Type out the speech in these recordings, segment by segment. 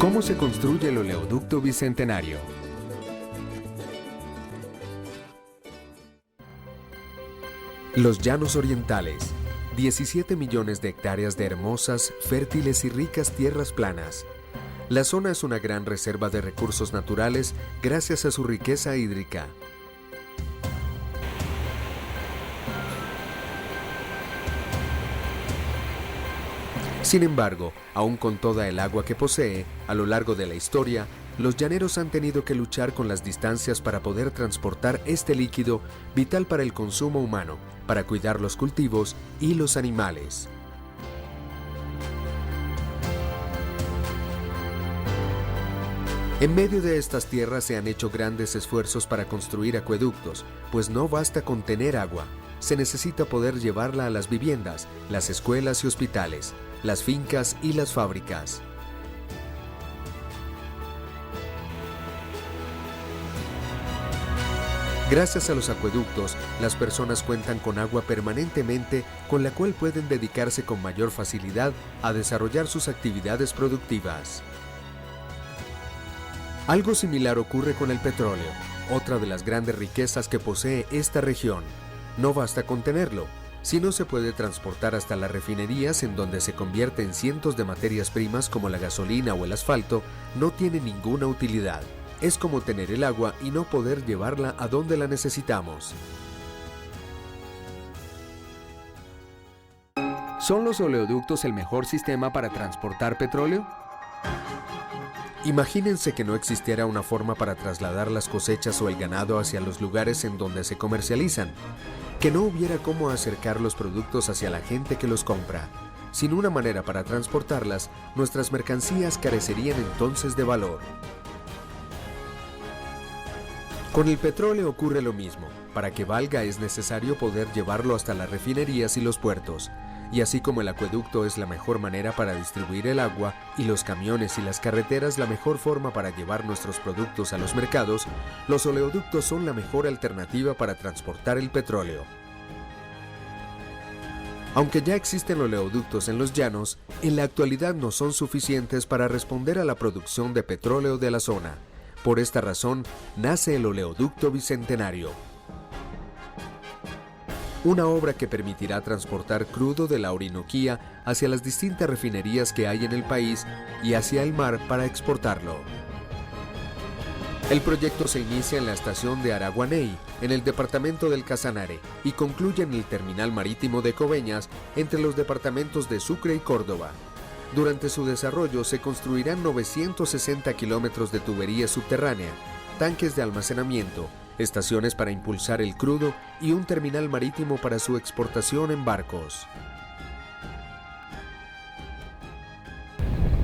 ¿Cómo se construye el oleoducto bicentenario? Los Llanos Orientales, 17 millones de hectáreas de hermosas, fértiles y ricas tierras planas. La zona es una gran reserva de recursos naturales gracias a su riqueza hídrica. Sin embargo, aún con toda el agua que posee, a lo largo de la historia, los llaneros han tenido que luchar con las distancias para poder transportar este líquido vital para el consumo humano, para cuidar los cultivos y los animales. En medio de estas tierras se han hecho grandes esfuerzos para construir acueductos, pues no basta con tener agua, se necesita poder llevarla a las viviendas, las escuelas y hospitales, las fincas y las fábricas. Gracias a los acueductos, las personas cuentan con agua permanentemente con la cual pueden dedicarse con mayor facilidad a desarrollar sus actividades productivas. Algo similar ocurre con el petróleo, otra de las grandes riquezas que posee esta región. No basta con tenerlo, si no se puede transportar hasta las refinerías en donde se convierte en cientos de materias primas como la gasolina o el asfalto, no tiene ninguna utilidad. Es como tener el agua y no poder llevarla a donde la necesitamos. ¿Son los oleoductos el mejor sistema para transportar petróleo? Imagínense que no existiera una forma para trasladar las cosechas o el ganado hacia los lugares en donde se comercializan, que no hubiera cómo acercar los productos hacia la gente que los compra. Sin una manera para transportarlas, nuestras mercancías carecerían entonces de valor. Con el petróleo ocurre lo mismo. Para que valga es necesario poder llevarlo hasta las refinerías y los puertos. Y así como el acueducto es la mejor manera para distribuir el agua y los camiones y las carreteras la mejor forma para llevar nuestros productos a los mercados, los oleoductos son la mejor alternativa para transportar el petróleo. Aunque ya existen oleoductos en los llanos, en la actualidad no son suficientes para responder a la producción de petróleo de la zona. Por esta razón, nace el Oleoducto Bicentenario. Una obra que permitirá transportar crudo de la Orinoquía hacia las distintas refinerías que hay en el país y hacia el mar para exportarlo. El proyecto se inicia en la estación de Araguaney, en el departamento del Casanare, y concluye en el terminal marítimo de Coveñas, entre los departamentos de Sucre y Córdoba. Durante su desarrollo se construirán 960 kilómetros de tubería subterránea, tanques de almacenamiento, estaciones para impulsar el crudo y un terminal marítimo para su exportación en barcos.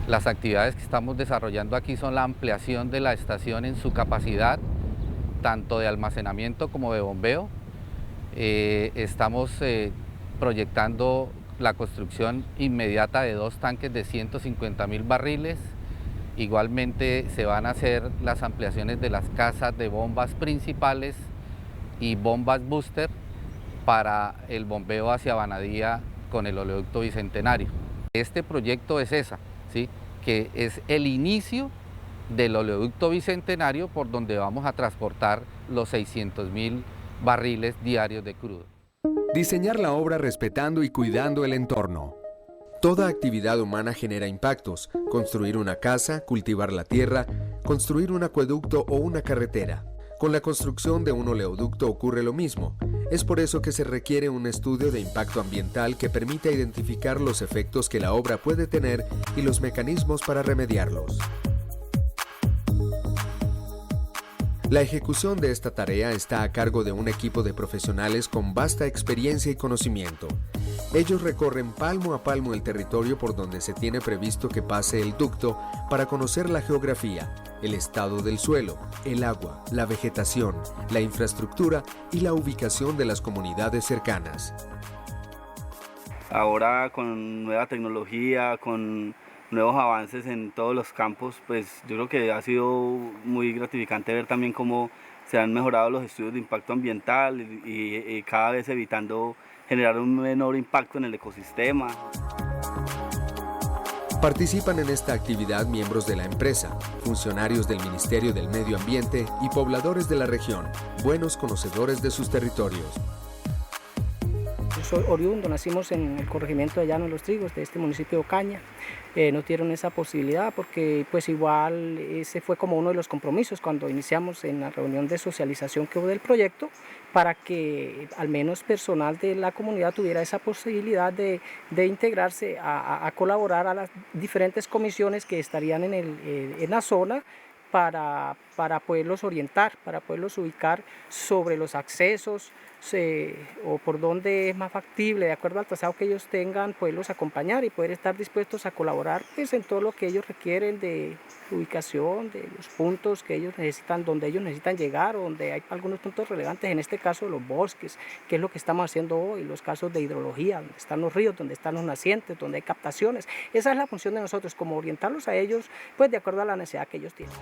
Las actividades que estamos desarrollando aquí son la ampliación de la estación en su capacidad, tanto de almacenamiento como de bombeo. Estamos proyectando la construcción inmediata de 2 tanques de 150.000 barriles. Igualmente se van a hacer las ampliaciones de las casas de bombas principales y bombas booster para el bombeo hacia Vanadía con el oleoducto Bicentenario. Este proyecto es ¿sí? Que es el inicio del oleoducto Bicentenario por donde vamos a transportar los 600.000 barriles diarios de crudo. Diseñar la obra respetando y cuidando el entorno. Toda actividad humana genera impactos. Construir una casa, cultivar la tierra, construir un acueducto o una carretera. Con la construcción de un oleoducto ocurre lo mismo. Es por eso que se requiere un estudio de impacto ambiental que permita identificar los efectos que la obra puede tener y los mecanismos para remediarlos. La ejecución de esta tarea está a cargo de un equipo de profesionales con vasta experiencia y conocimiento. Ellos recorren palmo a palmo el territorio por donde se tiene previsto que pase el ducto para conocer la geografía, el estado del suelo, el agua, la vegetación, la infraestructura y la ubicación de las comunidades cercanas. Ahora con nueva tecnología, con nuevos avances en todos los campos, pues yo creo que ha sido muy gratificante ver también cómo se han mejorado los estudios de impacto ambiental y cada vez evitando generar un menor impacto en el ecosistema. Participan en esta actividad miembros de la empresa, funcionarios del Ministerio del Medio Ambiente y pobladores de la región, buenos conocedores de sus territorios. Soy oriundo, nacimos en el corregimiento de Llano de los Trigos, de este municipio de Ocaña. Nos dieron esa posibilidad porque pues igual ese fue como uno de los compromisos cuando iniciamos en la reunión de socialización que hubo del proyecto, para que al menos personal de la comunidad tuviera esa posibilidad de integrarse a colaborar a las diferentes comisiones que estarían en la zona, para poderlos orientar, para poderlos ubicar sobre los accesos o por dónde es más factible, de acuerdo al trazado que ellos tengan, poderlos acompañar y poder estar dispuestos a colaborar pues, en todo lo que ellos requieren de ubicación, de los puntos que ellos necesitan, donde ellos necesitan llegar, o donde hay algunos puntos relevantes, en este caso los bosques, que es lo que estamos haciendo hoy, los casos de hidrología, donde están los ríos, donde están los nacientes, donde hay captaciones. Esa es la función de nosotros, como orientarlos a ellos, pues de acuerdo a la necesidad que ellos tienen.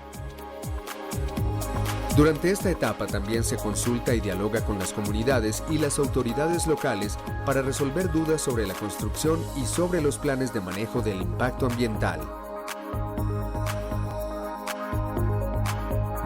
Durante esta etapa también se consulta y dialoga con las comunidades y las autoridades locales para resolver dudas sobre la construcción y sobre los planes de manejo del impacto ambiental.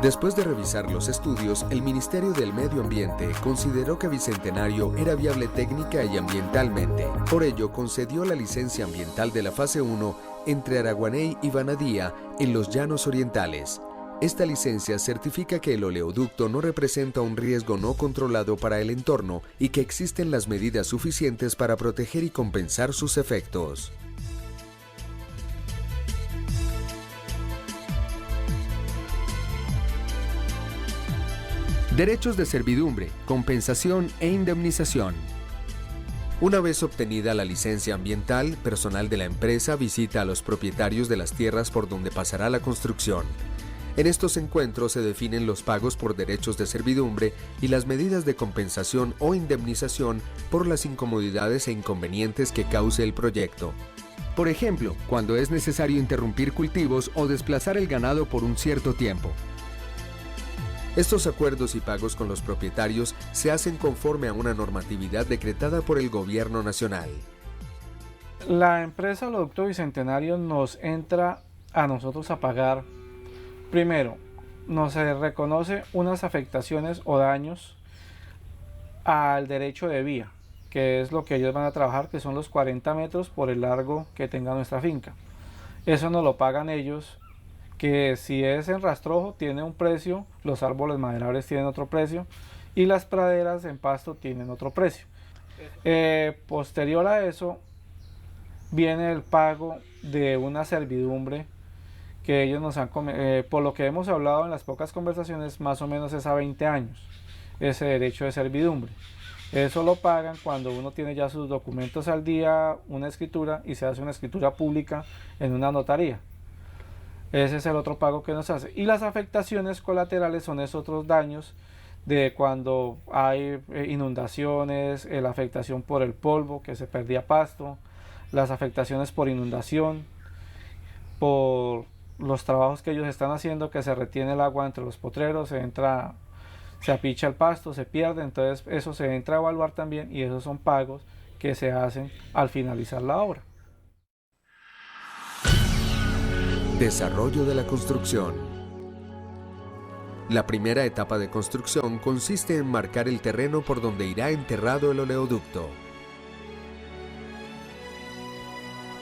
Después de revisar los estudios, el Ministerio del Medio Ambiente consideró que Bicentenario era viable técnica y ambientalmente. Por ello, concedió la licencia ambiental de la fase 1 entre Araguaney y Vanadía en los Llanos Orientales. Esta licencia certifica que el oleoducto no representa un riesgo no controlado para el entorno y que existen las medidas suficientes para proteger y compensar sus efectos. Derechos de servidumbre, compensación e indemnización. Una vez obtenida la licencia ambiental, personal de la empresa visita a los propietarios de las tierras por donde pasará la construcción. En estos encuentros se definen los pagos por derechos de servidumbre y las medidas de compensación o indemnización por las incomodidades e inconvenientes que cause el proyecto. Por ejemplo, cuando es necesario interrumpir cultivos o desplazar el ganado por un cierto tiempo. Estos acuerdos y pagos con los propietarios se hacen conforme a una normatividad decretada por el Gobierno Nacional. La empresa Oleoducto Bicentenario nos entra a nosotros a pagar. Primero, nos reconoce unas afectaciones o daños al derecho de vía, que es lo que ellos van a trabajar, que son los 40 metros por el largo que tenga nuestra finca. Eso nos lo pagan ellos, que si es en rastrojo tiene un precio, los árboles maderables tienen otro precio y las praderas en pasto tienen otro precio. Posterior a eso viene el pago de una servidumbre que ellos nos han, por lo que hemos hablado en las pocas conversaciones, más o menos es a 20 años, ese derecho de servidumbre. Eso lo pagan cuando uno tiene ya sus documentos al día, una escritura, y se hace una escritura pública en una notaría. Ese es el otro pago que nos hace. Y las afectaciones colaterales son esos otros daños de cuando hay inundaciones, la afectación por el polvo, que se perdía pasto, las afectaciones por inundación, por los trabajos que ellos están haciendo, que se retiene el agua entre los potreros, se apicha el pasto, se pierde, entonces eso se entra a evaluar también y esos son pagos que se hacen al finalizar la obra. Desarrollo de la construcción. La primera etapa de construcción consiste en marcar el terreno por donde irá enterrado el oleoducto.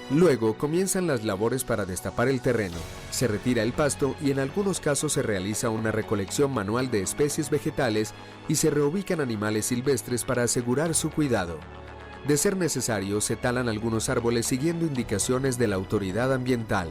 Luego comienzan las labores para destapar el terreno, se retira el pasto y en algunos casos se realiza una recolección manual de especies vegetales y se reubican animales silvestres para asegurar su cuidado. De ser necesario, se talan algunos árboles siguiendo indicaciones de la autoridad ambiental.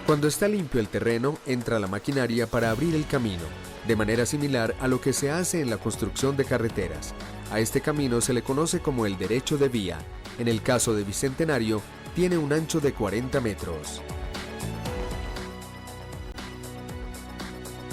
Cuando está limpio el terreno, entra la maquinaria para abrir el camino, de manera similar a lo que se hace en la construcción de carreteras. A este camino se le conoce como el derecho de vía. En el caso de Bicentenario, tiene un ancho de 40 metros.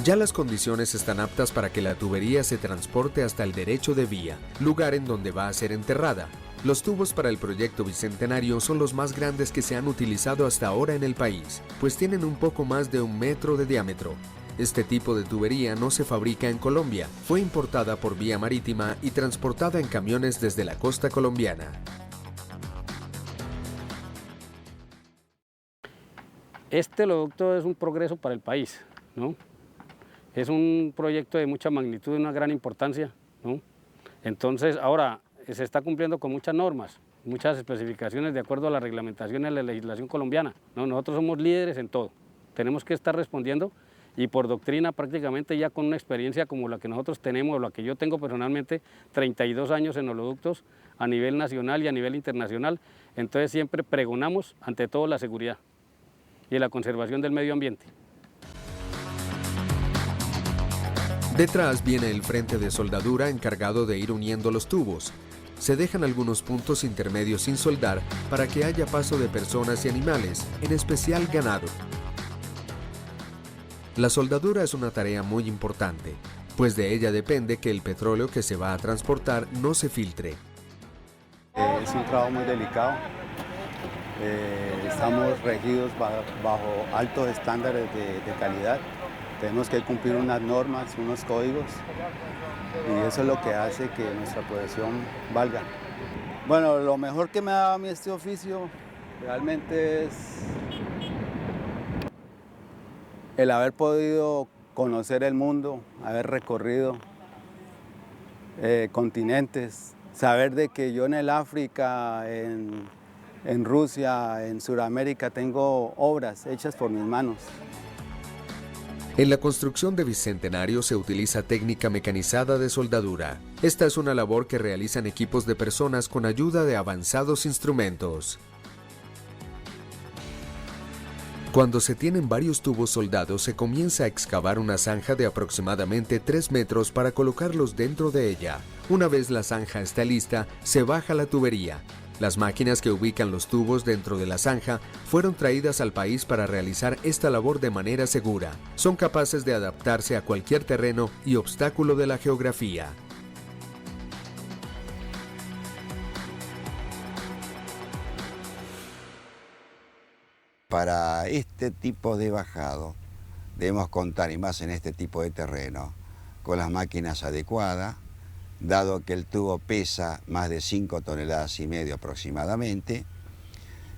Ya las condiciones están aptas para que la tubería se transporte hasta el derecho de vía, lugar en donde va a ser enterrada. Los tubos para el proyecto Bicentenario son los más grandes que se han utilizado hasta ahora en el país, pues tienen un poco más de 1 metro de diámetro. Este tipo de tubería no se fabrica en Colombia, fue importada por vía marítima y transportada en camiones desde la costa colombiana. Este oleoducto es un progreso para el país, ¿no? Es un proyecto de mucha magnitud, de una gran importancia, ¿no? Entonces, ahora se está cumpliendo con muchas normas, muchas especificaciones de acuerdo a la reglamentación y a la legislación colombiana, ¿no? Nosotros somos líderes en todo, tenemos que estar respondiendo y por doctrina prácticamente ya con una experiencia como la que nosotros tenemos, la que yo tengo personalmente, 32 años en oleoductos a nivel nacional y a nivel internacional, entonces siempre pregonamos ante todo la seguridad y la conservación del medio ambiente. Detrás viene el frente de soldadura encargado de ir uniendo los tubos. Se dejan algunos puntos intermedios sin soldar para que haya paso de personas y animales, en especial ganado. La soldadura es una tarea muy importante, pues de ella depende que el petróleo que se va a transportar no se filtre. Es un trabajo muy delicado. Estamos regidos bajo altos estándares de calidad. Tenemos que cumplir unas normas, unos códigos, y eso es lo que hace que nuestra profesión valga. Bueno, lo mejor que me ha dado a mí este oficio realmente es el haber podido conocer el mundo, haber recorrido continentes, saber de que yo en el África, en Rusia, en Sudamérica tengo obras hechas por mis manos. En la construcción de Bicentenario se utiliza técnica mecanizada de soldadura. Esta es una labor que realizan equipos de personas con ayuda de avanzados instrumentos. Cuando se tienen varios tubos soldados, se comienza a excavar una zanja de aproximadamente 3 metros para colocarlos dentro de ella. Una vez la zanja está lista, se baja la tubería. Las máquinas que ubican los tubos dentro de la zanja fueron traídas al país para realizar esta labor de manera segura. Son capaces de adaptarse a cualquier terreno y obstáculo de la geografía. Para este tipo de bajado debemos contar, y más en este tipo de terreno, con las máquinas adecuadas, dado que el tubo pesa más de 5,5 toneladas aproximadamente,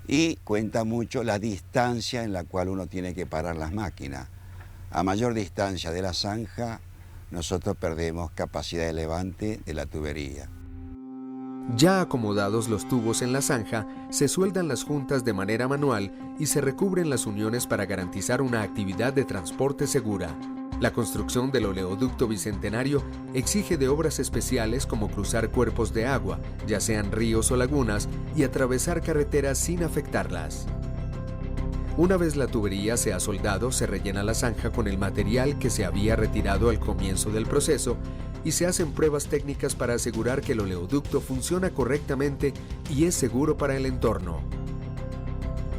y cuenta mucho la distancia en la cual uno tiene que parar las máquinas. A mayor distancia de la zanja, nosotros perdemos capacidad de levante de la tubería. Ya acomodados los tubos en la zanja, se sueldan las juntas de manera manual y se recubren las uniones para garantizar una actividad de transporte segura. La construcción del oleoducto Bicentenario exige de obras especiales como cruzar cuerpos de agua, ya sean ríos o lagunas, y atravesar carreteras sin afectarlas. Una vez la tubería se ha soldado, se rellena la zanja con el material que se había retirado al comienzo del proceso y se hacen pruebas técnicas para asegurar que el oleoducto funciona correctamente y es seguro para el entorno.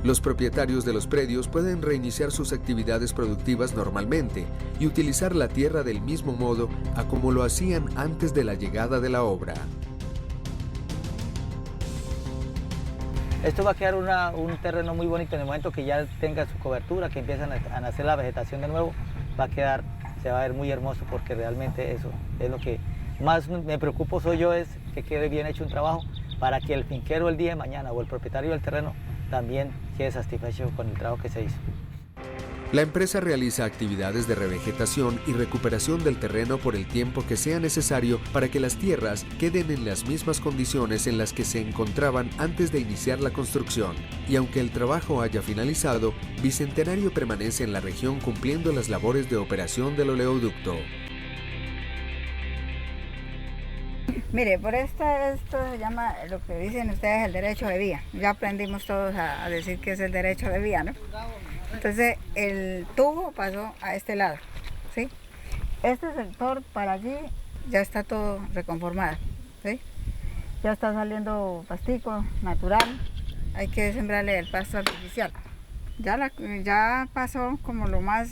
Los propietarios de los predios pueden reiniciar sus actividades productivas normalmente y utilizar la tierra del mismo modo a como lo hacían antes de la llegada de la obra. Esto va a quedar un terreno muy bonito en el momento que ya tenga su cobertura, que empiezan a nacer la vegetación de nuevo, se va a ver muy hermoso, porque realmente eso es lo que más me preocupo es que quede bien hecho un trabajo para que el finquero el día de mañana o el propietario del terreno también quede satisfecho con el trabajo que se hizo. La empresa realiza actividades de revegetación y recuperación del terreno por el tiempo que sea necesario para que las tierras queden en las mismas condiciones en las que se encontraban antes de iniciar la construcción. Y aunque el trabajo haya finalizado, Bicentenario permanece en la región cumpliendo las labores de operación del oleoducto. Mire, por esto se llama, lo que dicen ustedes, el derecho de vía. Ya aprendimos todos a decir que es el derecho de vía, ¿no? Entonces el tubo pasó a este lado, ¿sí? Este sector para allí ya está todo reconformado, ¿sí? Ya está saliendo pastico natural, hay que sembrarle el pasto artificial. Ya pasó como lo más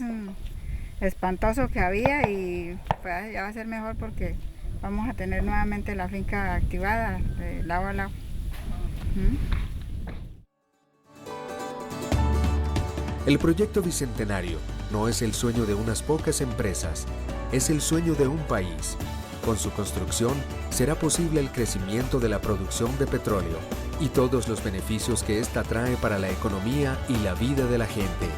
espantoso que había, y pues ya va a ser mejor porque vamos a tener nuevamente la finca activada de lado a lado. El proyecto Bicentenario no es el sueño de unas pocas empresas, es el sueño de un país. Con su construcción será posible el crecimiento de la producción de petróleo, y todos los beneficios que ésta trae para la economía y la vida de la gente.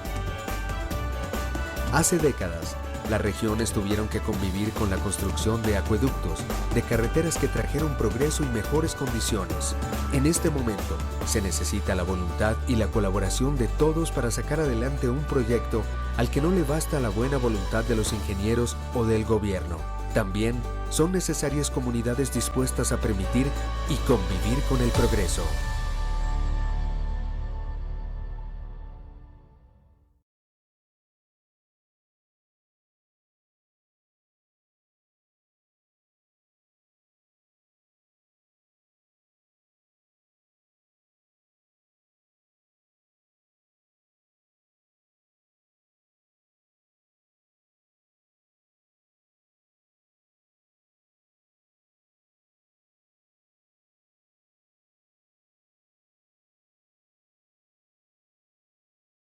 Hace décadas, las regiones tuvieron que convivir con la construcción de acueductos, de carreteras que trajeron progreso y mejores condiciones. En este momento, se necesita la voluntad y la colaboración de todos para sacar adelante un proyecto al que no le basta la buena voluntad de los ingenieros o del gobierno. También son necesarias comunidades dispuestas a permitir y convivir con el progreso.